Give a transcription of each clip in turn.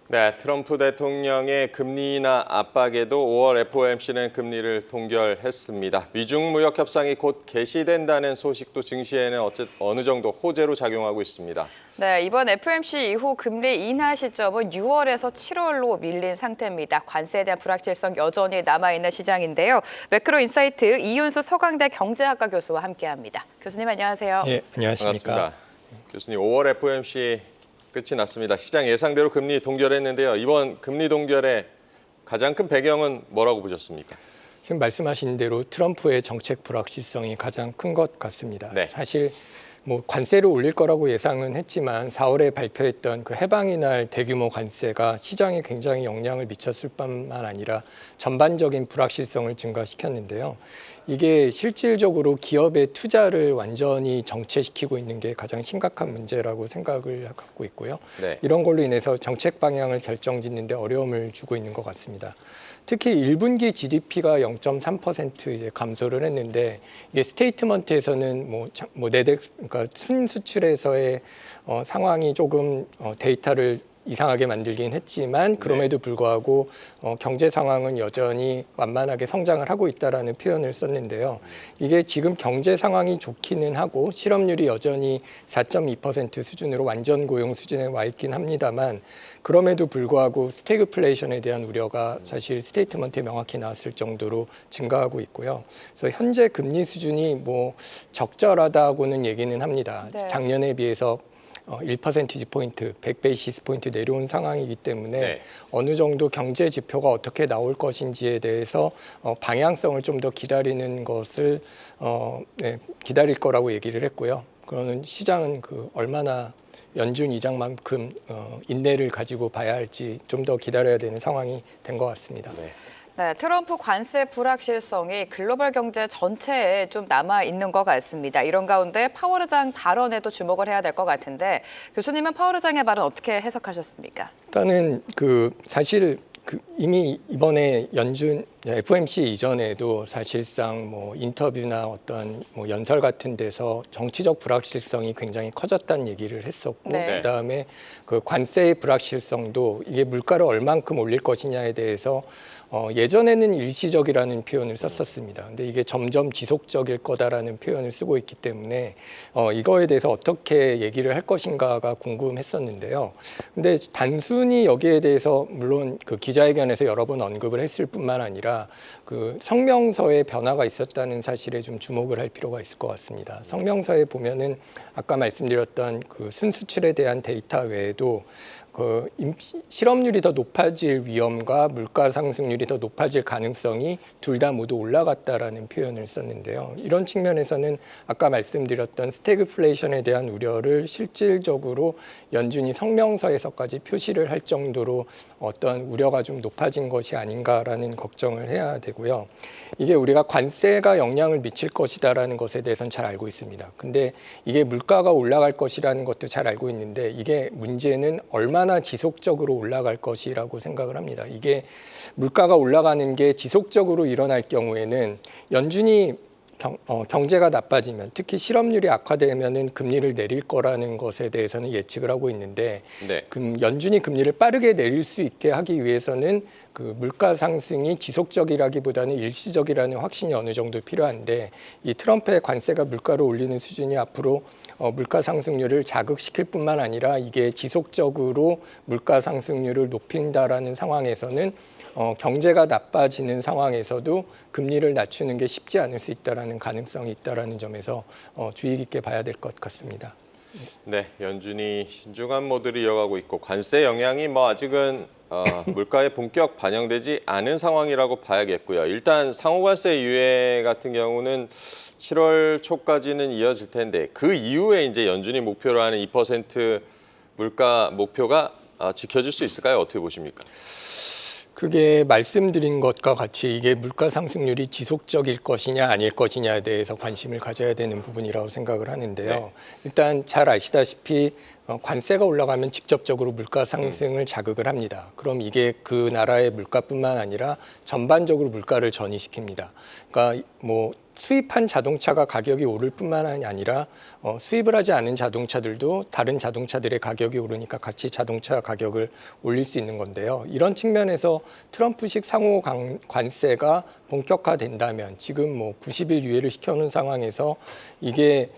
네, 트럼프 대통령의 금리 인하 압박에도 5월 FOMC는 금리를 동결했습니다. 미중 무역 협상이 곧 개시된다는 소식도 증시에는 어느 정도 호재로 작용하고 있습니다. 네, 이번 FOMC 이후 금리 인하 시점은 6월에서 7월로 밀린 상태입니다. 관세에 대한 불확실성 여전히 남아있는 시장인데요. 매크로인사이트 이윤수 서강대 경제학과 교수와 함께합니다. 교수님 안녕하세요. 예, 안녕하십니까. 반갑습니다. 교수님, 5월 FOMC 끝이 났습니다. 시장 예상대로 금리 동결했는데요. 이번 금리 동결의 가장 큰 배경은 뭐라고 보셨습니까? 지금 말씀하신 대로 트럼프의 정책 불확실성이 가장 큰 것 같습니다. 네. 사실 관세를 올릴 거라고 예상은 했지만 4월에 발표했던 그 해방의 날 대규모 관세가 시장에 굉장히 영향을 미쳤을 뿐만 아니라 전반적인 불확실성을 증가시켰는데요. 이게 실질적으로 기업의 투자를 완전히 정체시키고 있는 게 가장 심각한 문제라고 생각을 갖고 있고요. 네. 이런 걸로 인해서 정책 방향을 결정짓는 데 어려움을 주고 있는 것 같습니다. 특히 1분기 GDP가 0.3% 감소를 했는데 이게 스테이트먼트에서는 그러니까 순수출에서의 상황이 조금 데이터를 이상하게 만들긴 했지만 그럼에도 불구하고 경제 상황은 여전히 완만하게 성장을 하고 있다라는 표현을 썼는데요. 이게 지금 경제 상황이 좋기는 하고 실업률이 여전히 4.2% 수준으로 완전 고용 수준에 와 있긴 합니다만 그럼에도 불구하고 스태그플레이션에 대한 우려가 사실 스테이트먼트에 명확히 나왔을 정도로 증가하고 있고요. 그래서 현재 금리 수준이 적절하다고는 얘기는 합니다. 네. 작년에 비해서 1%포인트, 100베이시스 포인트 내려온 상황이기 때문에 네. 어느 정도 경제 지표가 어떻게 나올 것인지에 대해서 방향성을 좀 더 기다리는 것을 기다릴 거라고 얘기를 했고요. 그러는 시장은 얼마나 연준 의장만큼 인내를 가지고 봐야 할지 좀 더 기다려야 되는 상황이 된 것 같습니다. 네. 네, 트럼프 관세 불확실성이 글로벌 경제 전체에 좀 남아 있는 것 같습니다. 이런 가운데 파월 의장 발언에도 주목을 해야 될 것 같은데 교수님은 파월 의장의 발언 어떻게 해석하셨습니까? 일단은 사실 이미 이번에 연준 FOMC 이전에도 사실상 인터뷰나 어떤 연설 같은 데서 정치적 불확실성이 굉장히 커졌다는 얘기를 했었고 네. 그다음에 그 관세의 불확실성도 이게 물가를 얼만큼 올릴 것이냐에 대해서 예전에는 일시적이라는 표현을 썼었습니다. 근데 이게 점점 지속적일 거다라는 표현을 쓰고 있기 때문에 이거에 대해서 어떻게 얘기를 할 것인가가 궁금했었는데요. 근데 단순히 여기에 대해서 물론 그 기자회견에서 여러 번 언급을 했을 뿐만 아니라 그 성명서에 변화가 있었다는 사실에 좀 주목을 할 필요가 있을 것 같습니다. 성명서에 보면은 아까 말씀드렸던 그 순수출에 대한 데이터 외에도 실업률이 더 높아질 위험과 물가 상승률이 더 높아질 가능성이 둘 다 모두 올라갔다라는 표현을 썼는데요. 이런 측면에서는 아까 말씀드렸던 스태그플레이션에 대한 우려를 실질적으로 연준이 성명서에서까지 표시를 할 정도로 어떤 우려가 좀 높아진 것이 아닌가라는 걱정을 해야 되고요. 이게 우리가 관세가 영향을 미칠 것이다라는 것에 대해서는 잘 알고 있습니다. 근데 이게 물가가 올라갈 것이라는 것도 잘 알고 있는데 이게 문제는 얼마나 지속적으로 올라갈 것이라고 생각을 합니다. 이게 물가가 올라가는 게 지속적으로 일어날 경우에는 연준이 경제가 나빠지면 특히 실업률이 악화되면은 금리를 내릴 거라는 것에 대해서는 예측을 하고 있는데 네. 연준이 금리를 빠르게 내릴 수 있게 하기 위해서는 그 물가 상승이 지속적이라기보다는 일시적이라는 확신이 어느 정도 필요한데 이 트럼프의 관세가 물가를 올리는 수준이 앞으로 물가 상승률을 자극시킬 뿐만 아니라 이게 지속적으로 물가 상승률을 높인다라는 상황에서는 경제가 나빠지는 상황에서도 금리를 낮추는 게 쉽지 않을 수 있다라는 가능성이 있다라는 점에서 주의 깊게 봐야 될 것 같습니다. 네, 연준이 신중한 모드를 이어가고 있고 관세 영향이 아직은 물가에 본격 반영되지 않은 상황이라고 봐야겠고요. 일단 상호관세 유예 같은 경우는 7월 초까지는 이어질 텐데 그 이후에 이제 연준이 목표로 하는 2% 물가 목표가 지켜질 수 있을까요? 어떻게 보십니까? 그게 말씀드린 것과 같이 이게 물가 상승률이 지속적일 것이냐 아닐 것이냐에 대해서 관심을 가져야 되는 부분이라고 생각을 하는데요. 네. 일단 잘 아시다시피 관세가 올라가면 직접적으로 물가 상승을 자극을 합니다. 그럼 이게 그 나라의 물가뿐만 아니라 전반적으로 물가를 전이시킵니다. 그러니까 뭐 수입한 자동차가 가격이 오를 뿐만 아니라 수입을 하지 않은 자동차들도 다른 자동차들의 가격이 오르니까 같이 자동차 가격을 올릴 수 있는 건데요. 이런 측면에서 트럼프식 상호 관세가 본격화된다면 지금 뭐 90일 유예를 시켜놓은 상황에서 이게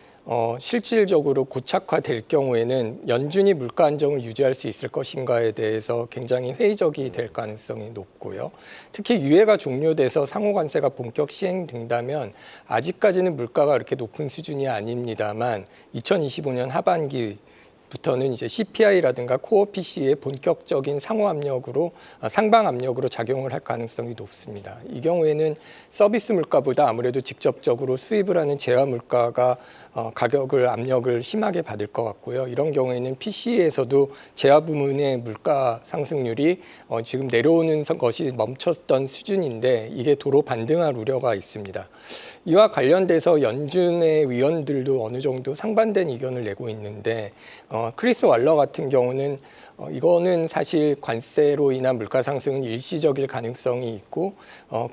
실질적으로 고착화될 경우에는 연준이 물가 안정을 유지할 수 있을 것인가에 대해서 굉장히 회의적이 될 가능성이 높고요. 특히 유예가 종료돼서 상호 관세가 본격 시행된다면 아직까지는 물가가 그렇게 높은 수준이 아닙니다만 2025년 하반기 부터는 이제 CPI라든가 코어 PC의 본격적인 상방 압력으로 작용을 할 가능성이 높습니다. 이 경우에는 서비스 물가보다 아무래도 직접적으로 수입을 하는 재화 물가가 가격을 압력을 심하게 받을 것 같고요. 이런 경우에는 PC에서도 재화 부문의 물가 상승률이 지금 내려오는 것이 멈췄던 수준인데 이게 도로 반등할 우려가 있습니다. 이와 관련돼서 연준의 위원들도 어느 정도 상반된 의견을 내고 있는데 크리스 왈러 같은 경우는 이거는 사실 관세로 인한 물가 상승은 일시적일 가능성이 있고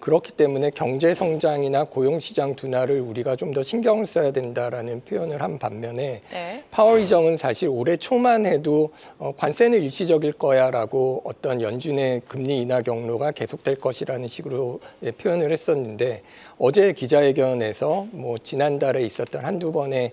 그렇기 때문에 경제 성장이나 고용 시장 둔화를 우리가 좀 더 신경을 써야 된다라는 표현을 한 반면에 네. 파월 의장은 사실 올해 초만 해도 관세는 일시적일 거야라고 어떤 연준의 금리 인하 경로가 계속될 것이라는 식으로 표현을 했었는데 어제 기자회견에서 뭐 지난달에 있었던 한두 번의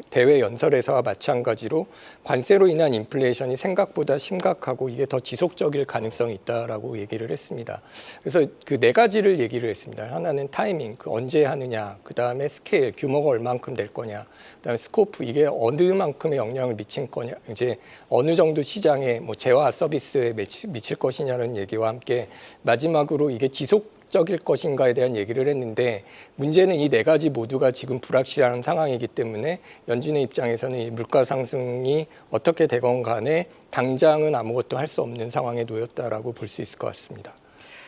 대외 연설에서와 마찬가지로 관세로 인한 인플레이션이 생각보다 심각하고 이게 더 지속적일 가능성이 있다라고 얘기를 했습니다. 그래서 그 네 가지를 얘기를 했습니다. 하나는 타이밍, 그 언제 하느냐, 그 다음에 스케일, 규모가 얼만큼 될 거냐, 그 다음에 스코프, 이게 어느 만큼의 영향을 미칠 거냐, 이제 어느 정도 시장에 뭐 재화 서비스에 미칠 것이냐는 얘기와 함께 마지막으로 이게 적일 것인가에 대한 얘기를 했는데 문제는 이 네 가지 모두가 지금 불확실한 상황이기 때문에 연준의 입장에서는 이 물가 상승이 어떻게 되건 간에 당장은 아무것도 할 수 없는 상황에 놓였다라고 볼 수 있을 것 같습니다.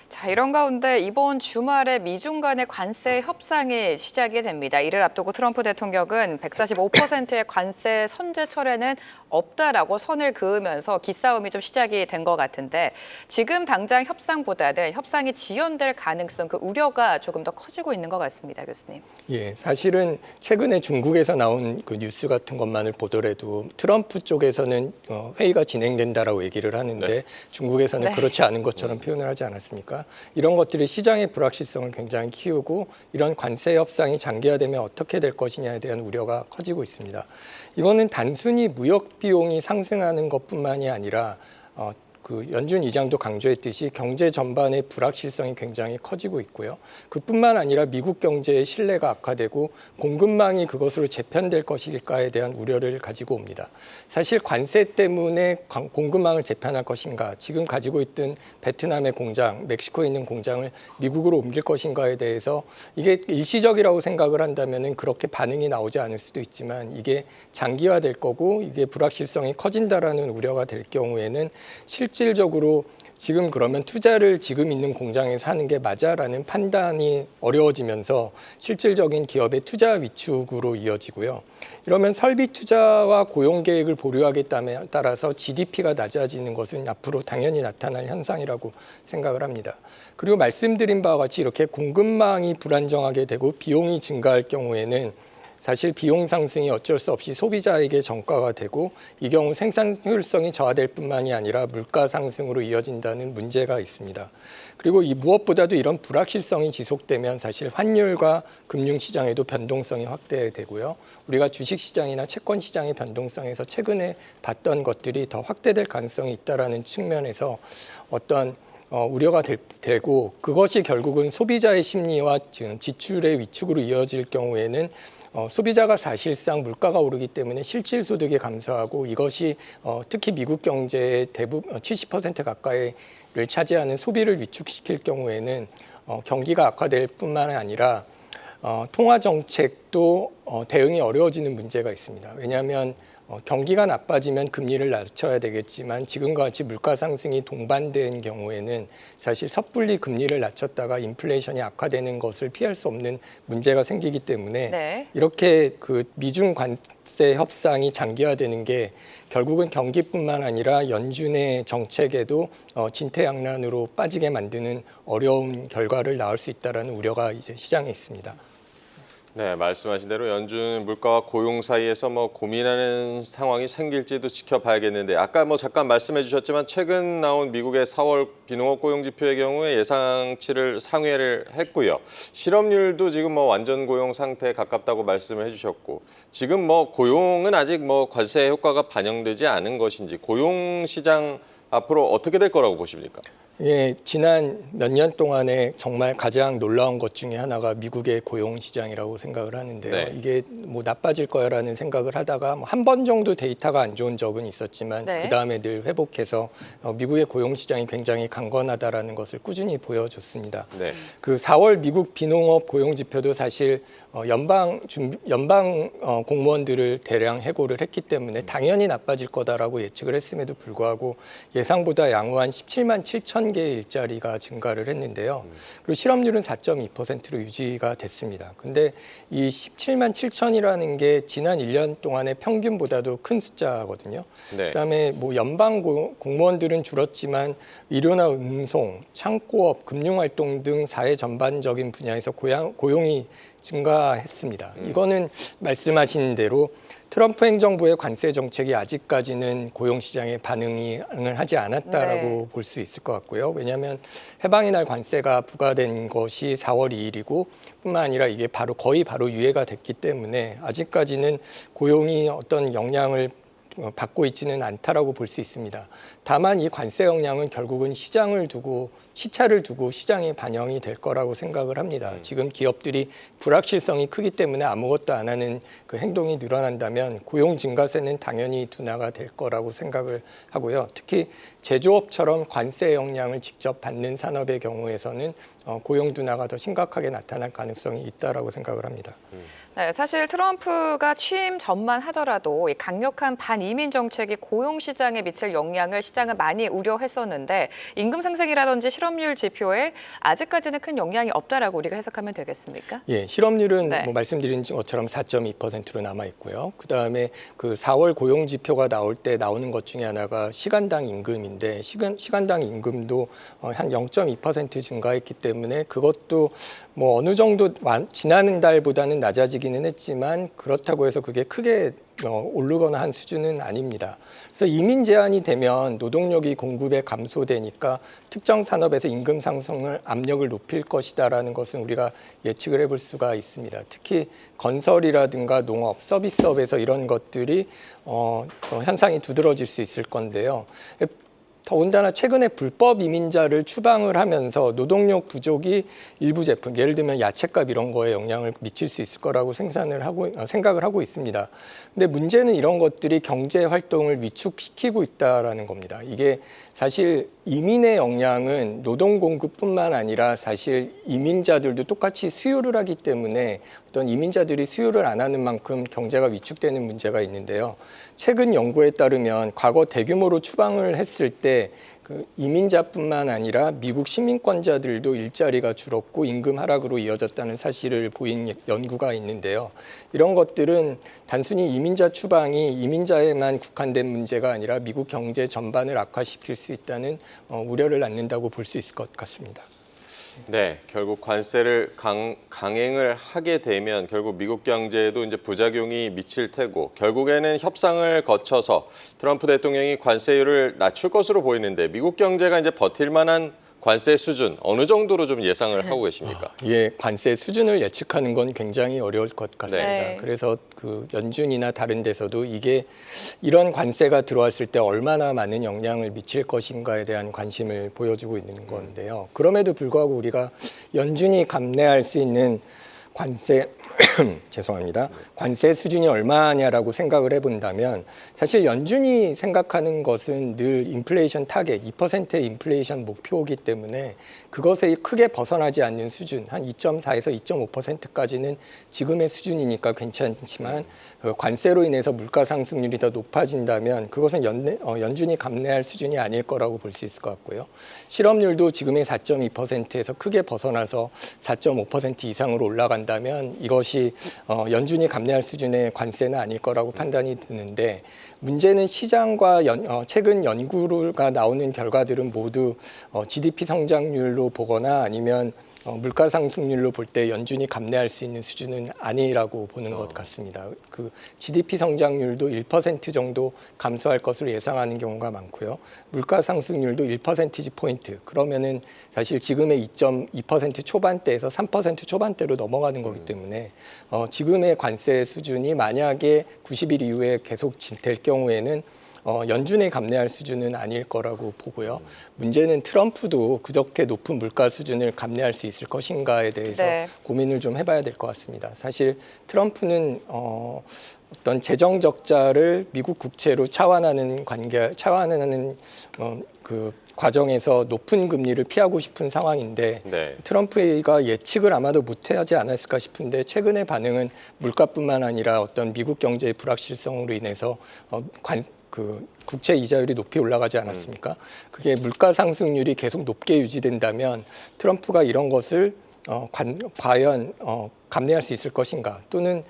자, 이런 가운데 이번 주말에 미중 간의 관세 협상이 시작이 됩니다. 이를 앞두고 트럼프 대통령은 145%의 관세 선제 철회는 없다라고 선을 그으면서 기싸움이 좀 시작이 된 것 같은데 지금 당장 협상보다는 협상이 지연될 가능성, 그 우려가 조금 더 커지고 있는 것 같습니다, 교수님. 예, 사실은 최근에 중국에서 나온 그 뉴스 같은 것만을 보더라도 트럼프 쪽에서는 회의가 진행된다라고 얘기를 하는데 네. 중국에서는 네. 그렇지 않은 것처럼 표현을 하지 않았습니까? 이런 것들이 시장의 불확실성을 굉장히 키우고 이런 관세 협상이 장기화되면 어떻게 될 것이냐에 대한 우려가 커지고 있습니다. 이거는 단순히 무역 비용이 상승하는 것뿐만이 아니라 그 연준 의장도 강조했듯이 경제 전반의 불확실성이 굉장히 커지고 있고요. 그뿐만 아니라 미국 경제의 신뢰가 악화되고 공급망이 그것으로 재편될 것일까에 대한 우려를 가지고 옵니다. 사실 관세 때문에 공급망을 재편할 것인가, 지금 가지고 있던 베트남의 공장, 멕시코에 있는 공장을 미국으로 옮길 것인가에 대해서 이게 일시적이라고 생각을 한다면은 그렇게 반응이 나오지 않을 수도 있지만 이게 장기화될 거고 이게 불확실성이 커진다라는 우려가 될 경우에는 실질적으로 지금 그러면 투자를 지금 있는 공장에서 하는 게 맞아라는 판단이 어려워지면서 실질적인 기업의 투자 위축으로 이어지고요. 이러면 설비 투자와 고용 계획을 보류하기에 따라서 GDP가 낮아지는 것은 앞으로 당연히 나타날 현상이라고 생각을 합니다. 그리고 말씀드린 바와 같이 이렇게 공급망이 불안정하게 되고 비용이 증가할 경우에는 사실 비용 상승이 어쩔 수 없이 소비자에게 전가가 되고 이 경우 생산 효율성이 저하될 뿐만이 아니라 물가 상승으로 이어진다는 문제가 있습니다. 그리고 이 무엇보다도 이런 불확실성이 지속되면 사실 환율과 금융시장에도 변동성이 확대되고요. 우리가 주식시장이나 채권시장의 변동성에서 최근에 봤던 것들이 더 확대될 가능성이 있다는 측면에서 어떤 우려가 되고 그것이 결국은 소비자의 심리와 지출의 위축으로 이어질 경우에는 소비자가 사실상 물가가 오르기 때문에 실질 소득이 감소하고 이것이 특히 미국 경제의 대부분 70% 가까이를 차지하는 소비를 위축시킬 경우에는 경기가 악화될 뿐만 아니라 통화 정책도 대응이 어려워지는 문제가 있습니다. 왜냐하면 경기가 나빠지면 금리를 낮춰야 되겠지만 지금과 같이 물가 상승이 동반된 경우에는 사실 섣불리 금리를 낮췄다가 인플레이션이 악화되는 것을 피할 수 없는 문제가 생기기 때문에 네. 이렇게 그 미중 관세 협상이 장기화되는 게 결국은 경기뿐만 아니라 연준의 정책에도 진퇴양난으로 빠지게 만드는 어려운 결과를 낳을 수 있다라는 우려가 이제 시장에 있습니다. 네, 말씀하신 대로 연준 물가와 고용 사이에서 뭐 고민하는 상황이 생길지도 지켜봐야겠는데 아까 뭐 잠깐 말씀해 주셨지만 최근 나온 미국의 4월 비농업 고용 지표의 경우에 예상치를 상회를 했고요. 실업률도 지금 뭐 완전 고용 상태에 가깝다고 말씀을 해주셨고 지금 뭐 고용은 아직 뭐 관세 효과가 반영되지 않은 것인지 고용 시장 앞으로 어떻게 될 거라고 보십니까? 예, 지난 몇 년 동안에 정말 가장 놀라운 것 중에 하나가 미국의 고용 시장이라고 생각을 하는데요. 네. 이게 뭐 나빠질 거야라는 생각을 하다가 한 번 정도 데이터가 안 좋은 적은 있었지만 네. 그 다음에 늘 회복해서 미국의 고용 시장이 굉장히 강건하다라는 것을 꾸준히 보여줬습니다. 네. 그 4월 미국 비농업 고용 지표도 사실 연방 공무원들을 대량 해고를 했기 때문에 당연히 나빠질 거다라고 예측을 했음에도 불구하고 예상보다 양호한 17만 7천 개의 일자리가 증가를 했는데요. 그리고 실업률은 4.2%로 유지가 됐습니다. 근데 이 17만 7천이라는 게 지난 1년 동안의 평균보다도 큰 숫자거든요. 네. 그다음에 뭐 연방 공무원들은 줄었지만 의료나 운송, 창고업, 금융활동 등 사회 전반적인 분야에서 고용이 증가했습니다. 이거는 말씀하신 대로 트럼프 행정부의 관세 정책이 아직까지는 고용 시장에 반응을 하지 않았다라고 네. 볼 수 있을 것 같고요. 왜냐하면 해방의 날 관세가 부과된 것이 4월 2일이고 뿐만 아니라 이게 거의 바로 유예가 됐기 때문에 아직까지는 고용이 어떤 영향을 받고 있지는 않다라고 볼 수 있습니다. 다만 이 관세 영향은 결국은 시차를 두고 시장에 반영이 될 거라고 생각을 합니다. 지금 기업들이 불확실성이 크기 때문에 아무것도 안 하는 그 행동이 늘어난다면 고용 증가세는 당연히 둔화가 될 거라고 생각을 하고요. 특히 제조업처럼 관세 영향을 직접 받는 산업의 경우에서는 고용 둔화가 더 심각하게 나타날 가능성이 있다라고 생각을 합니다. 네, 사실 트럼프가 취임 전만 하더라도 이 강력한 반이민 정책이 고용 시장에 미칠 영향을 시장은 많이 우려했었는데 임금 상승이라든지 실업률 지표에 아직까지는 큰 영향이 없다라고 우리가 해석하면 되겠습니까? 예, 실업률은 네. 뭐 말씀드린 것처럼 4.2%로 남아 있고요. 그다음에 그 4월 고용 지표가 나올 때 나오는 것 중에 하나가 시간당 임금인데 시간당 임금도 한 0.2% 증가했기 때문에 그것도 뭐 어느 정도 지난 달보다는 낮아지기는 했지만 그렇다고 해서 그게 크게 오르거나 한 수준은 아닙니다. 그래서 이민 제한이 되면 노동력이 공급에 감소되니까 특정 산업에서 임금 상승을 압력을 높일 것이다라는 것은 우리가 예측을 해볼 수가 있습니다. 특히 건설이라든가 농업, 서비스업에서 이런 것들이 현상이 두드러질 수 있을 건데요. 더군다나 최근에 불법 이민자를 추방을 하면서 노동력 부족이 일부 제품, 예를 들면 야채값 이런 거에 영향을 미칠 수 있을 거라고 생각을 하고 있습니다. 근데 문제는 이런 것들이 경제 활동을 위축시키고 있다라는 겁니다. 이게 사실 이민의 영향은 노동 공급뿐만 아니라 사실 이민자들도 똑같이 수요를 하기 때문에 어떤 이민자들이 수요를 안 하는 만큼 경제가 위축되는 문제가 있는데요. 최근 연구에 따르면 과거 대규모로 추방을 했을 때 그 이민자뿐만 아니라 미국 시민권자들도 일자리가 줄었고 임금 하락으로 이어졌다는 사실을 보인 연구가 있는데요. 이런 것들은 단순히 이민자 추방이 이민자에만 국한된 문제가 아니라 미국 경제 전반을 악화시킬 수 있다는 우려를 낳는다고 볼 수 있을 것 같습니다. 네, 결국 관세를 강행을 하게 되면 결국 미국 경제에도 이제 부작용이 미칠 테고 결국에는 협상을 거쳐서 트럼프 대통령이 관세율을 낮출 것으로 보이는데 미국 경제가 이제 버틸 만한 관세 수준 어느 정도로 좀 예상을 하고 계십니까? 예, 관세 수준을 예측하는 건 굉장히 어려울 것 같습니다. 네. 그래서 그 연준이나 다른 데서도 이게 이런 관세가 들어왔을 때 얼마나 많은 영향을 미칠 것인가에 대한 관심을 보여주고 있는 건데요. 그럼에도 불구하고 우리가 연준이 감내할 수 있는 관세 죄송합니다. 관세 수준이 얼마냐라고 생각을 해본다면 사실 연준이 생각하는 것은 늘 인플레이션 타겟 2%의 인플레이션 목표이기 때문에 그것에 크게 벗어나지 않는 수준 한 2.4에서 2.5%까지는 지금의 수준이니까 괜찮지만 관세로 인해서 물가 상승률이 더 높아진다면 그것은 연준이 감내할 수준이 아닐 거라고 볼 수 있을 것 같고요. 실업률도 지금의 4.2%에서 크게 벗어나서 4.5% 이상으로 올라간다면 이것이 연준이 감내할 수준의 관세는 아닐 거라고 판단이 드는데 문제는 시장과 최근 연구가 나오는 결과들은 모두 GDP 성장률로 보거나 아니면 물가 상승률로 볼 때 연준이 감내할 수 있는 수준은 아니라고 보는 것 같습니다. 그 GDP 성장률도 1% 정도 감소할 것으로 예상하는 경우가 많고요. 물가 상승률도 1%지 포인트. 그러면은 사실 지금의 2.2% 초반대에서 3% 초반대로 넘어가는 거기 때문에 지금의 관세 수준이 만약에 90일 이후에 계속 될 경우에는 연준이 감내할 수준은 아닐 거라고 보고요. 문제는 트럼프도 그저께 높은 물가 수준을 감내할 수 있을 것인가에 대해서 네. 고민을 좀 해봐야 될 것 같습니다. 사실 트럼프는 어떤 재정 적자를 미국 국채로 차환하는 그 과정에서 높은 금리를 피하고 싶은 상황인데 네. 트럼프가 예측을 아마도 못하지 않았을까 싶은데 최근의 반응은 물가뿐만 아니라 어떤 미국 경제의 불확실성으로 인해서 그 국채 이자율이 높이 올라가지 않았습니까? 그게 물가 상승률이 계속 높게 유지된다면 트럼프가 이런 것을 과연 감내할 수 있을 것인가? 또는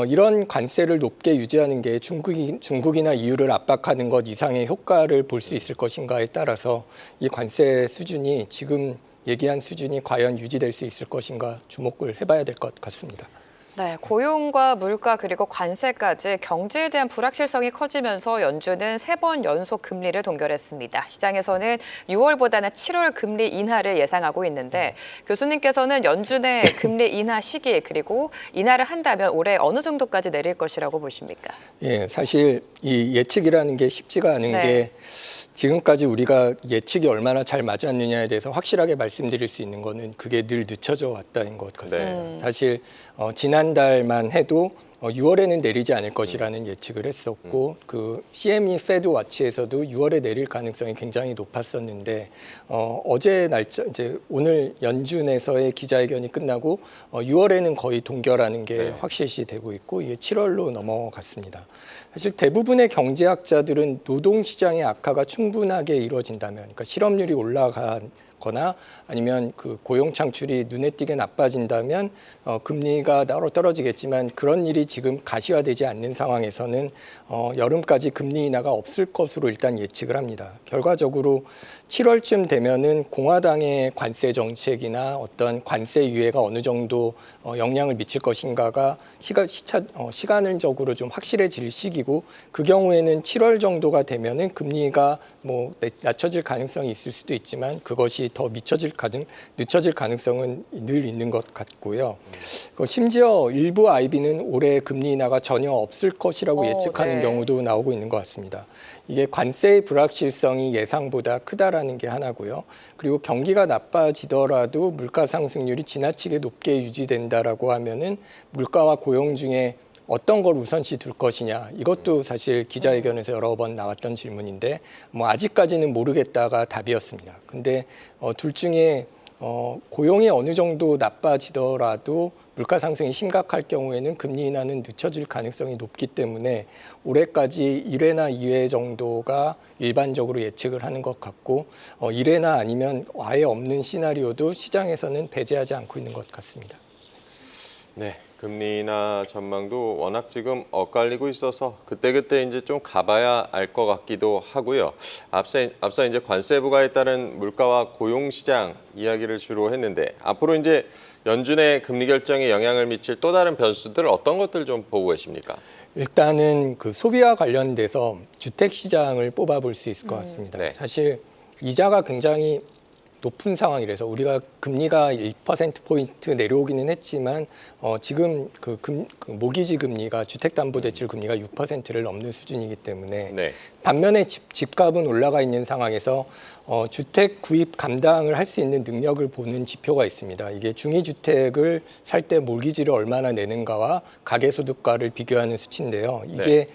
이런 관세를 높게 유지하는 게 중국이나 EU를 압박하는 것 이상의 효과를 볼 수 있을 것인가에 따라서 이 관세 수준이 지금 얘기한 수준이 과연 유지될 수 있을 것인가 주목을 해봐야 될 것 같습니다. 네, 고용과 물가 그리고 관세까지 경제에 대한 불확실성이 커지면서 연준은 3번 연속 금리를 동결했습니다. 시장에서는 6월보다는 7월 금리 인하를 예상하고 있는데 교수님께서는 연준의 금리 인하 시기 그리고 인하를 한다면 올해 어느 정도까지 내릴 것이라고 보십니까? 예, 사실 이 예측이라는 게 쉽지가 않은 네. 게 지금까지 우리가 예측이 얼마나 잘 맞았느냐에 대해서 확실하게 말씀드릴 수 있는 거는 그게 늘 늦춰져 왔다는 것 같습니다. 네. 사실 지난달만 해도 6월에는 내리지 않을 것이라는 예측을 했었고 그 CME 페드 와치에서도 6월에 내릴 가능성이 굉장히 높았었는데 어제 날짜 이제 오늘 연준에서의 기자회견이 끝나고 6월에는 거의 동결하는 게 네. 확실시 되고 있고 이게 7월로 넘어갔습니다. 사실 대부분의 경제학자들은 노동시장의 악화가 충분하게 이루어진다면 그러니까 실업률이 올라가거나 아니면 그 고용 창출이 눈에 띄게 나빠진다면 금리가 따로 떨어지겠지만 그런 일이 지금 가시화되지 않는 상황에서는 여름까지 금리 인하가 없을 것으로 일단 예측을 합니다. 결과적으로 7월쯤 되면은 공화당의 관세 정책이나 어떤 관세 유예가 어느 정도 영향을 미칠 것인가가 시간적으로 좀 확실해질 시기고 그 경우에는 7월 정도가 되면은 금리가 뭐 낮춰질 가능성이 있을 수도 있지만 그것이 더 늦춰질 가능성은 늘 있는 것 같고요. 심지어 일부 IB는 올해 금리 인하가 전혀 없을 것이라고 예측하는 네. 경우도 나오고 있는 것 같습니다. 이게 관세의 불확실성이 예상보다 크다라는 게 하나고요. 그리고 경기가 나빠지더라도 물가 상승률이 지나치게 높게 유지된다라고 하면은 물가와 고용 중에 어떤 걸 우선시 둘 것이냐 이것도 사실 기자회견에서 여러 번 나왔던 질문인데 뭐 아직까지는 모르겠다가 답이었습니다. 근데 둘 중에 고용이 어느 정도 나빠지더라도 물가 상승이 심각할 경우에는 금리 인하는 늦춰질 가능성이 높기 때문에 올해까지 1회나 2회 정도가 일반적으로 예측을 하는 것 같고 1회나 아니면 아예 없는 시나리오도 시장에서는 배제하지 않고 있는 것 같습니다. 네, 금리 인하 전망도 워낙 지금 엇갈리고 있어서 그때그때 이제 좀 가봐야 알 것 같기도 하고요. 앞서 이제 관세 부과에 따른 물가와 고용 시장 이야기를 주로 했는데 앞으로 이제 연준의 금리 결정에 영향을 미칠 또 다른 변수들 어떤 것들 좀 보고 계십니까? 일단은 그 소비와 관련돼서 주택 시장을 뽑아볼 수 있을 것 같습니다. 네. 사실 이자가 굉장히 높은 상황이라서 우리가 금리가 1%포인트 내려오기는 했지만 지금 그 모기지 금리가 주택담보대출 금리가 6%를 넘는 수준이기 때문에 네. 반면에 집값은 올라가 있는 상황에서 주택 구입 감당을 할 수 있는 능력을 보는 지표가 있습니다. 이게 중위주택을 살 때 몰기지를 얼마나 내는가와 가계소득과를 비교하는 수치인데요. 이게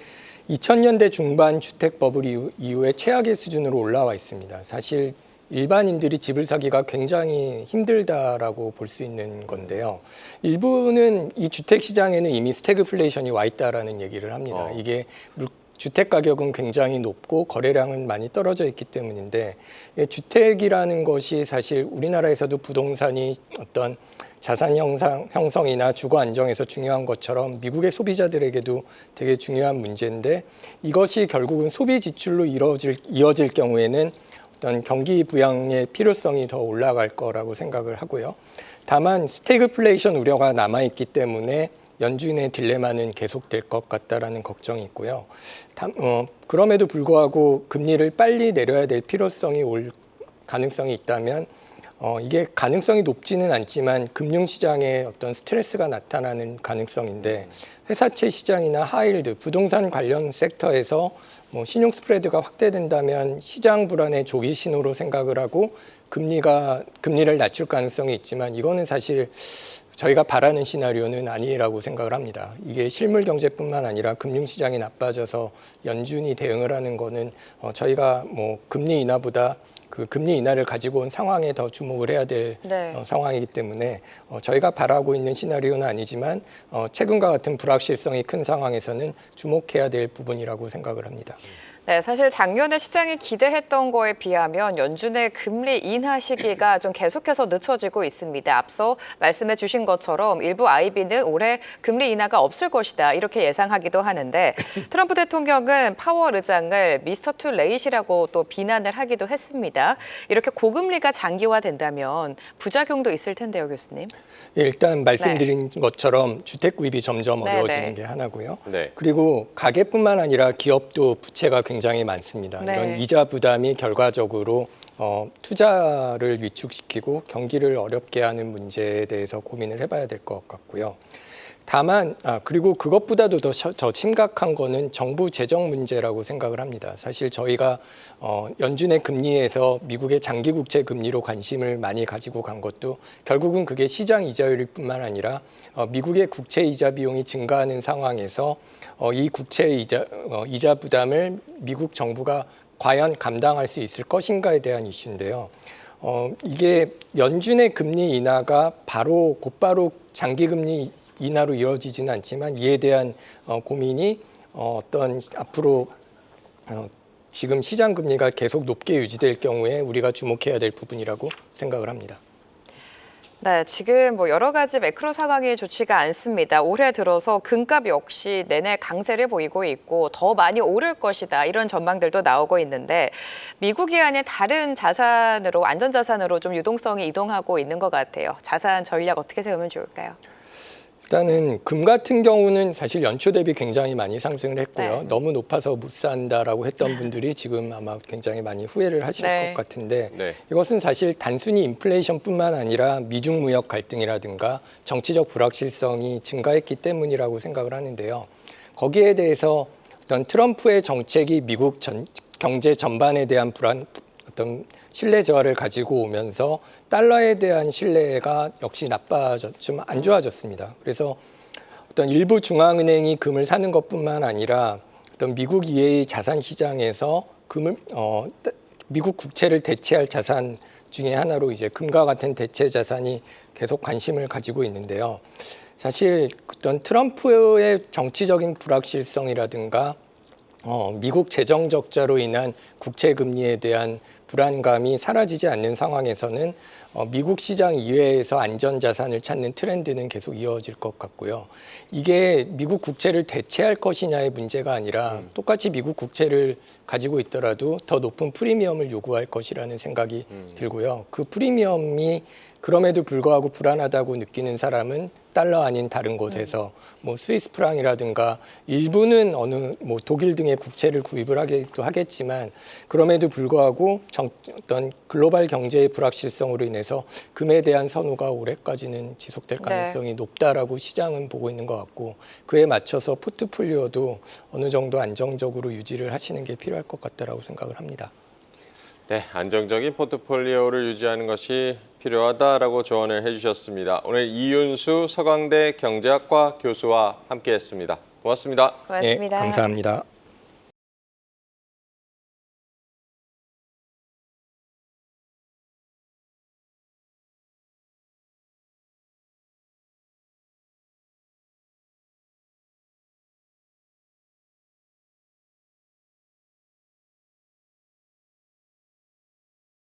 2000년대 중반 주택 버블 이후에 최악의 수준으로 올라와 있습니다. 사실 일반인들이 집을 사기가 굉장히 힘들다라고 볼 수 있는 건데요. 일부는 이 주택 시장에는 이미 스태그플레이션이 와 있다라는 얘기를 합니다. 이게 주택 가격은 굉장히 높고 거래량은 많이 떨어져 있기 때문인데 주택이라는 것이 사실 우리나라에서도 부동산이 어떤 자산 형성이나 주거 안정에서 중요한 것처럼 미국의 소비자들에게도 되게 중요한 문제인데 이것이 결국은 소비 지출로 이어질 경우에는 어떤 경기 부양의 필요성이 더 올라갈 거라고 생각을 하고요. 다만 스태그플레이션 우려가 남아있기 때문에 연준의 딜레마는 계속될 것 같다라는 걱정이 있고요. 그럼에도 불구하고 금리를 빨리 내려야 될 필요성이 올 가능성이 있다면 이게 가능성이 높지는 않지만 금융시장에 어떤 스트레스가 나타나는 가능성인데 회사채 시장이나 하이힐드, 부동산 관련 섹터에서 신용 스프레드가 확대된다면 시장 불안의 조기 신호로 생각을 하고 금리를 낮출 가능성이 있지만 이거는 사실 저희가 바라는 시나리오는 아니라고 생각을 합니다. 이게 실물 경제뿐만 아니라 금융시장이 나빠져서 연준이 대응을 하는 거는 저희가 금리 인하보다 그 금리 인하를 가지고 온 상황에 더 주목을 해야 될 상황이기 때문에 저희가 바라고 있는 시나리오는 아니지만 최근과 같은 불확실성이 큰 상황에서는 주목해야 될 부분이라고 생각을 합니다. 네, 사실 작년에 시장이 기대했던 거에 비하면 연준의 금리 인하 시기가 좀 계속해서 늦춰지고 있습니다. 앞서 말씀해 주신 것처럼 일부 IB는 올해 금리 인하가 없을 것이다 이렇게 예상하기도 하는데 트럼프 대통령은 파월 의장을 미스터 투 레이시라고 또 비난을 하기도 했습니다. 이렇게 고금리가 장기화된다면 부작용도 있을 텐데요, 교수님. 일단 말씀드린 것처럼 주택 구입이 점점 어려워지는 게 하나고요. 그리고 가계뿐만 아니라 기업도 부채가 굉장히 많습니다. 이런 이자 부담이 결과적으로 투자를 위축시키고 경기를 어렵게 하는 문제에 대해서 고민을 해봐야 될 것 같고요. 다만 그리고 그것보다도 더 심각한 거는 정부 재정 문제라고 생각을 합니다. 사실 저희가 연준의 금리에서 미국의 장기 국채 금리로 관심을 많이 가지고 간 것도 결국은 그게 시장 이자율일 뿐만 아니라 미국의 국채 이자 비용이 증가하는 상황에서 이 국채 이자 부담을 미국 정부가 과연 감당할 수 있을 것인가에 대한 이슈인데요. 이게 연준의 금리 인하가 곧바로 장기 금리 인하로 이루어지지는 않지만 이에 대한 고민이 어떤 앞으로 지금 시장 금리가 계속 높게 유지될 경우에 우리가 주목해야 될 부분이라고 생각을 합니다. 네, 지금 여러 가지 매크로 상황이 좋지가 않습니다. 올해 들어서 금값 역시 내내 강세를 보이고 있고 더 많이 오를 것이다 이런 전망들도 나오고 있는데 미국이 아닌 다른 자산으로 안전자산으로 좀 유동성이 이동하고 있는 것 같아요. 자산 전략 어떻게 세우면 좋을까요? 일단은 금 같은 경우는 사실 연초 대비 굉장히 많이 상승을 했고요. 너무 높아서 못 산다라고 했던 분들이 지금 아마 굉장히 많이 후회를 하실 것 같은데 이것은 사실 단순히 인플레이션뿐만 아니라 미중 무역 갈등이라든가 정치적 불확실성이 증가했기 때문이라고 생각을 하는데요. 거기에 대해서 어떤 트럼프의 정책이 미국 경제 전반에 대한 어떤 신뢰 저하를 가지고 오면서 달러에 대한 신뢰가 역시 좀 안 좋아졌습니다. 그래서 어떤 일부 중앙은행이 금을 사는 것뿐만 아니라 어떤 미국 이외의 자산 시장에서 미국 국채를 대체할 자산 중에 하나로 이제 금과 같은 대체 자산이 계속 관심을 가지고 있는데요. 사실 어떤 트럼프의 정치적인 불확실성이라든가 미국 재정 적자로 인한 국채 금리에 대한 불안감이 사라지지 않는 상황에서는 미국 시장 이외에서 안전 자산을 찾는 트렌드는 계속 이어질 것 같고요. 이게 미국 국채를 대체할 것이냐의 문제가 아니라 똑같이 미국 국채를 가지고 있더라도 더 높은 프리미엄을 요구할 것이라는 생각이 들고요. 그 프리미엄이 그럼에도 불구하고 불안하다고 느끼는 사람은 달러 아닌 다른 곳에서 뭐 스위스 프랑이라든가 일부는 어느 뭐 독일 등의 국채를 구입을 하기도 하겠지만 그럼에도 불구하고 어떤 글로벌 경제의 불확실성으로 인해서 금에 대한 선호가 올해까지는 지속될 가능성이 높다라고 시장은 보고 있는 것 같고 그에 맞춰서 포트폴리오도 어느 정도 안정적으로 유지를 하시는 게 필요할 것 같다라고 생각을 합니다. 네, 안정적인 포트폴리오를 유지하는 것이 필요하다라고 조언을 해주셨습니다. 오늘 이윤수 서강대 경제학과 교수와 함께했습니다. 고맙습니다. 고맙습니다. 네, 감사합니다.